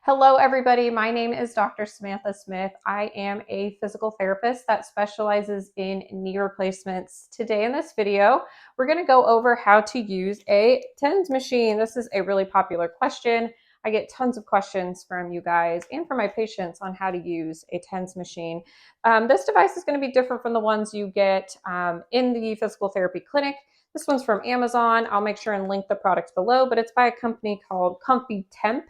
Hello, everybody. My name is Dr. Samantha Smith. I am a physical therapist that specializes in knee replacements. Today in this video, we're going to go over how to use a TENS machine. This is a really popular question. I get tons of questions from you guys and from my patients on how to use a TENS machine. This device is going to be different from the ones you get in the physical therapy clinic. This one's from Amazon. I'll make sure and link the products below, but it's by a company called Comfy Temp.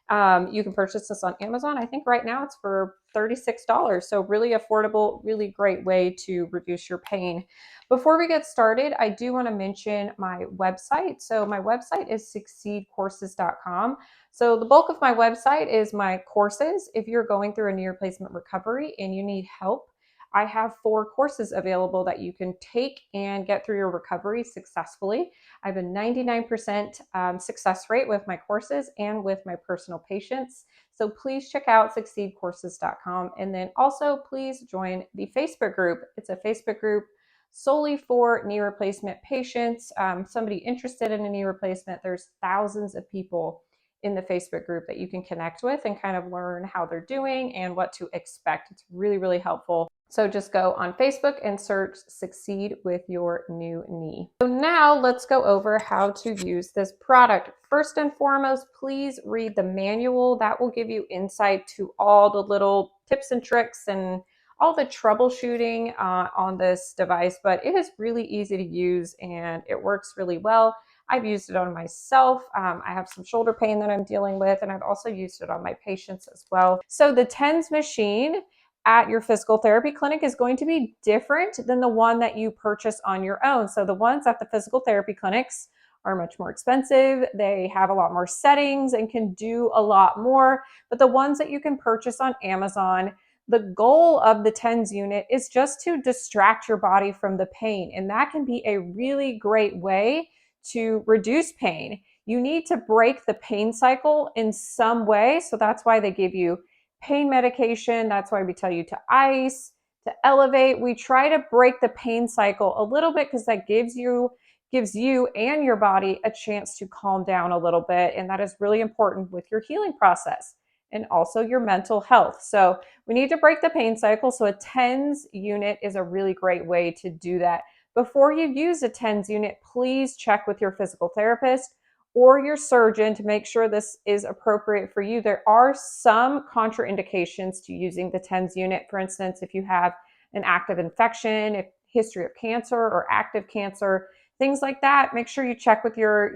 You can purchase this on Amazon. I think right now it's for $36. So really affordable, really great way to reduce your pain. Before we get started, I do want to mention my website. So my website is succeedcourses.com. So the bulk of my website is my courses. If you're going through a knee replacement recovery and you need help, I have 4 courses available that you can take and get through your recovery successfully. I have a 99% success rate with my courses and with my personal patients. So please check out succeedcourses.com. And then also please join the Facebook group. It's a Facebook group solely for knee replacement patients. Somebody interested in a knee replacement, there's thousands of people in the Facebook group that you can connect with and kind of learn how they're doing and what to expect. It's really, really helpful. So just go on Facebook and search Succeed with Your New Knee. So now let's go over how to use this product. First and foremost, please read the manual. That will give you insight to all the little tips and tricks and all the troubleshooting on this device, but it is really easy to use and it works really well. I've used it on myself. I have some shoulder pain that I'm dealing with, and I've also used it on my patients as well. So the TENS machine at your physical therapy clinic is going to be different than the one that you purchase on your own. So the ones at the physical therapy clinics are much more expensive. They have a lot more settings and can do a lot more. But the ones that you can purchase on Amazon, the goal of the TENS unit is just to distract your body from the pain. And that can be a really great way to reduce pain. You need to break the pain cycle in some way. So that's why they give you pain medication. That's why we tell you to ice, to elevate. We try to break the pain cycle a little bit because that gives you and your body a chance to calm down a little bit. And that is really important with your healing process and also your mental health. So we need to break the pain cycle. So a TENS unit is a really great way to do that. Before you use a TENS unit, please check with your physical therapist or your surgeon to make sure this is appropriate for you. There are some contraindications to using the TENS unit. For instance, if you have an active infection, a history of cancer or active cancer, things like that, make sure you check with your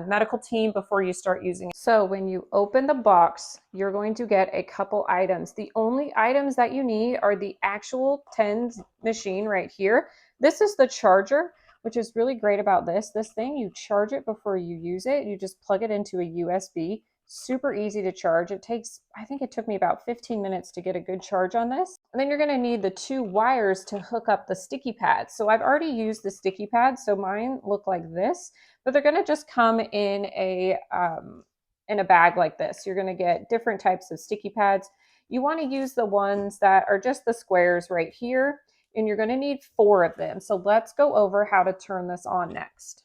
medical team before you start using it. So when you open the box, you're going to get a couple items. The only items that you need are the actual TENS machine right here. This is the charger, which is really great about this thing. You charge it before you use it. You just plug it into a USB. Super easy to charge. I think it took me about 15 minutes to get a good charge on this. And then you're going to need the 2 wires to hook up the sticky pads. So I've already used the sticky pads, so mine look like this, but they're going to just come in a bag like this. You're going to get different types of sticky pads. You want to use the ones that are just the squares right here, and you're going to need 4 of them. So let's go over how to turn this on next.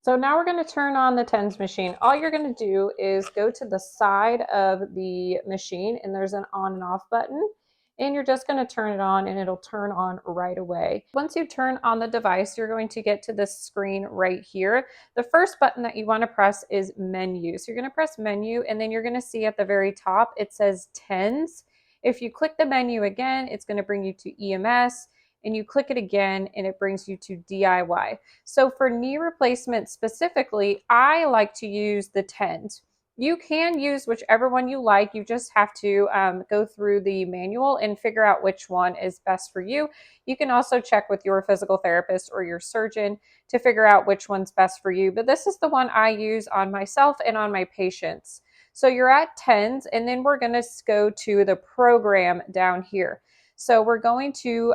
So now we're going to turn on the TENS machine. All you're going to do is go to the side of the machine and there's an on and off button. And you're just going to turn it on and it'll turn on right away. Once you turn on the device, you're going to get to this screen right here. The first button that you want to press is menu. So you're going to press menu and then you're going to see at the very top, it says TENS. If you click the menu again, it's going to bring you to EMS. And you click it again and it brings you to DIY. So for knee replacement specifically, I like to use the TENS. You can use whichever one you like. You just have to go through the manual and figure out which one is best for you. You can also check with your physical therapist or your surgeon to figure out which one's best for you. But this is the one I use on myself and on my patients. So you're at TENS and then we're going to go to the program down here. So we're going to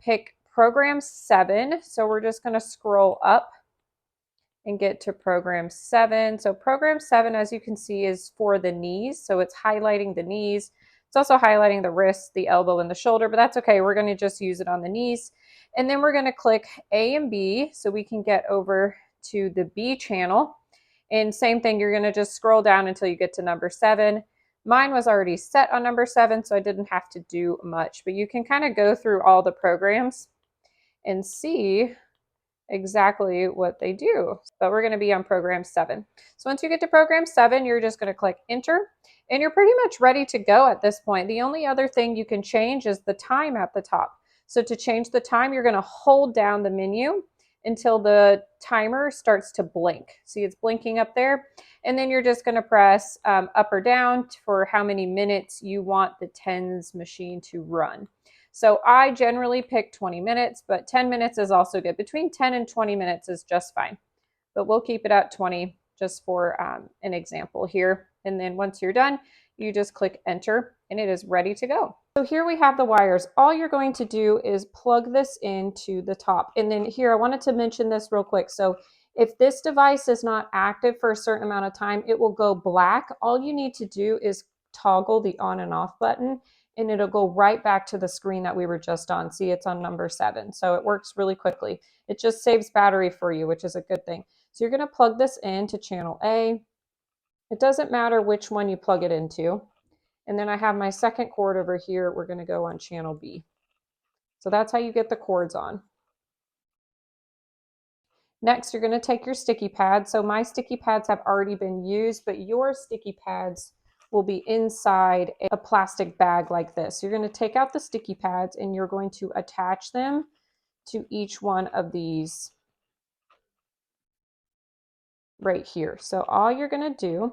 pick program 7. So we're just going to scroll up and get to program 7. So program 7, as you can see, is for the knees. So it's highlighting the knees. It's also highlighting the wrist, the elbow, and the shoulder, but that's okay. We're going to just use it on the knees. And then we're going to click A and B so we can get over to the B channel. And same thing, you're going to just scroll down until you get to number 7. Mine was already set on number 7, so I didn't have to do much, but you can kind of go through all the programs and see exactly what they do. But we're going to be on program 7. So once you get to program 7, you're just going to click enter, and you're pretty much ready to go at this point. The only other thing you can change is the time at the top. So to change the time, you're going to hold down the menu until the timer starts to blink. See, it's blinking up there. And then you're just going to press up or down for how many minutes you want the tens machine to run. So I generally pick 20 minutes, but 10 minutes is also good. Between 10 and 20 minutes is just fine. But we'll keep it at 20 just for an example here. And then once you're done, you just click enter and it is ready to go. So here we have the wires. All you're going to do is plug this into the top. And then here, I wanted to mention this real quick. So if this device is not active for a certain amount of time, it will go black. All you need to do is toggle the on and off button and it'll go right back to the screen that we were just on. See, it's on number 7. So it works really quickly. It just saves battery for you, which is a good thing. So you're going to plug this into channel A. It doesn't matter which one you plug it into. And then I have my second cord over here. We're going to go on channel B. So that's how you get the cords on. Next, you're going to take your sticky pads. So my sticky pads have already been used, but your sticky pads will be inside a plastic bag like this. You're going to take out the sticky pads and you're going to attach them to each one of these right here. So all you're going to do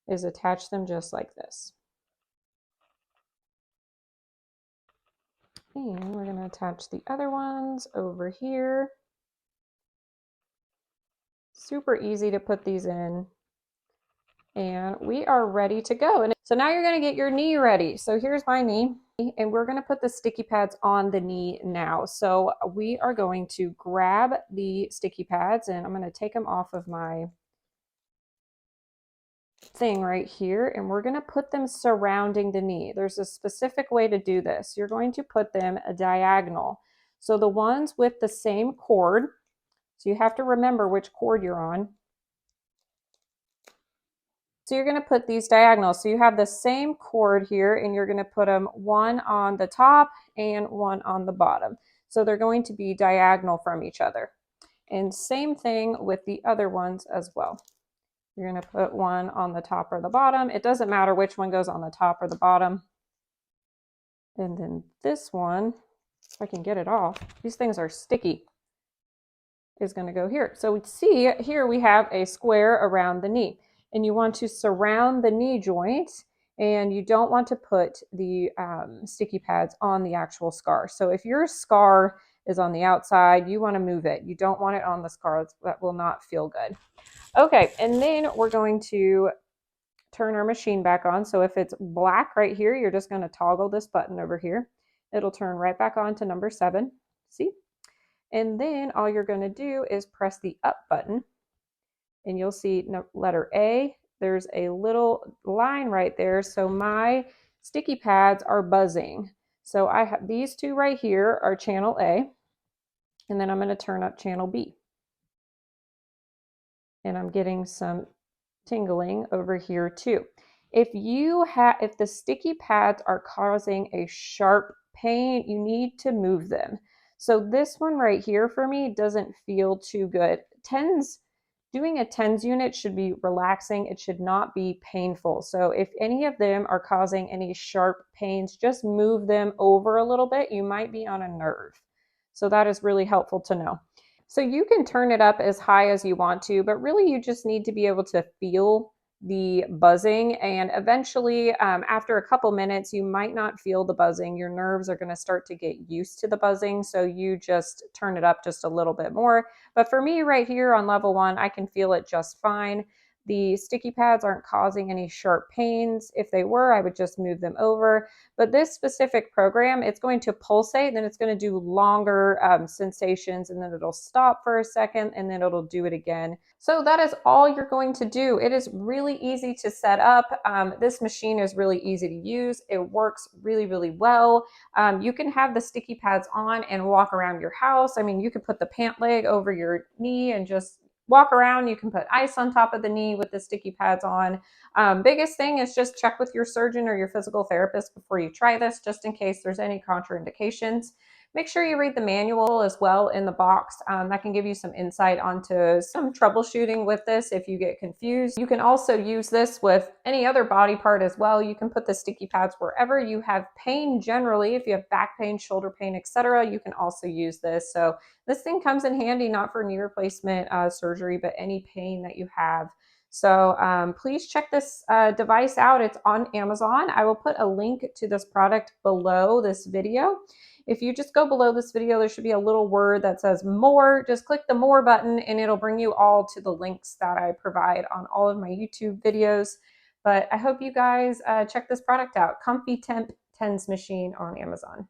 is attach them just like this. And we're going to attach the other ones over here. Super easy to put these in. And we are ready to go. And so now you're going to get your knee ready. So here's my knee. And we're going to put the sticky pads on the knee now. So we are going to grab the sticky pads and I'm going to take them off of my thing right here, and we're going to put them surrounding the knee. There's a specific way to do this. You're going to put them a diagonal. So the ones with the same cord, so you have to remember which cord you're on. So you're going to put these diagonals. So you have the same cord here, and you're going to put them one on the top and one on the bottom. So they're going to be diagonal from each other. And same thing with the other ones as well. You're going to put one on the top or the bottom. It doesn't matter which one goes on the top or the bottom. And then this one, if I can get it off, these things are sticky, is going to go here. So we see here we have a square around the knee. And you want to surround the knee joint, and you don't want to put the sticky pads on the actual scar. So if your scar is on the outside, you want to move it. You don't want it on the scar. That will not feel good. Okay, and then we're going to turn our machine back on. So if it's black right here, you're just going to toggle this button over here. It'll turn right back on to number 7. See? And then all you're going to do is press the up button. And you'll see letter A. There's a little line right there. So my sticky pads are buzzing. So I have these two right here are channel A. And then I'm going to turn up channel B. And I'm getting some tingling over here too. If the sticky pads are causing a sharp pain, you need to move them. So this one right here for me doesn't feel too good. Doing a tens unit should be relaxing. It should not be painful. So if any of them are causing any sharp pains, just move them over a little bit. You might be on a nerve. So that is really helpful to know. So you can turn it up as high as you want to, but really you just need to be able to feel the buzzing. And eventually, after a couple minutes, you might not feel the buzzing. Your nerves are going to start to get used to the buzzing. So you just turn it up just a little bit more. But for me right here on level 1, I can feel it just fine. The sticky pads aren't causing any sharp pains. If they were, I would just move them over. But this specific program, it's going to pulsate, then it's going to do longer sensations, and then it'll stop for a second, and then it'll do it again. So that is all you're going to do. It is really easy to set up. This machine is really easy to use. It works really, really well. You can have the sticky pads on and walk around your house. I mean, you could put the pant leg over your knee and just walk around. You can put ice on top of the knee with the sticky pads on. Biggest thing is just check with your surgeon or your physical therapist before you try this, just in case there's any contraindications. Make sure you read the manual as well in the box. That can give you some insight onto some troubleshooting with this if you get confused. You can also use this with any other body part as well. You can put the sticky pads wherever you have pain generally. If you have back pain, shoulder pain, etc., you can also use this. So this thing comes in handy not for knee replacement surgery, but any pain that you have. So please check this device out. It's on Amazon. I will put a link to this product below this video. If you just go below this video, there should be a little word that says more. Just click the more button and it'll bring you all to the links that I provide on all of my YouTube videos. But I hope you guys check this product out. Comfy Temp TENS machine on Amazon.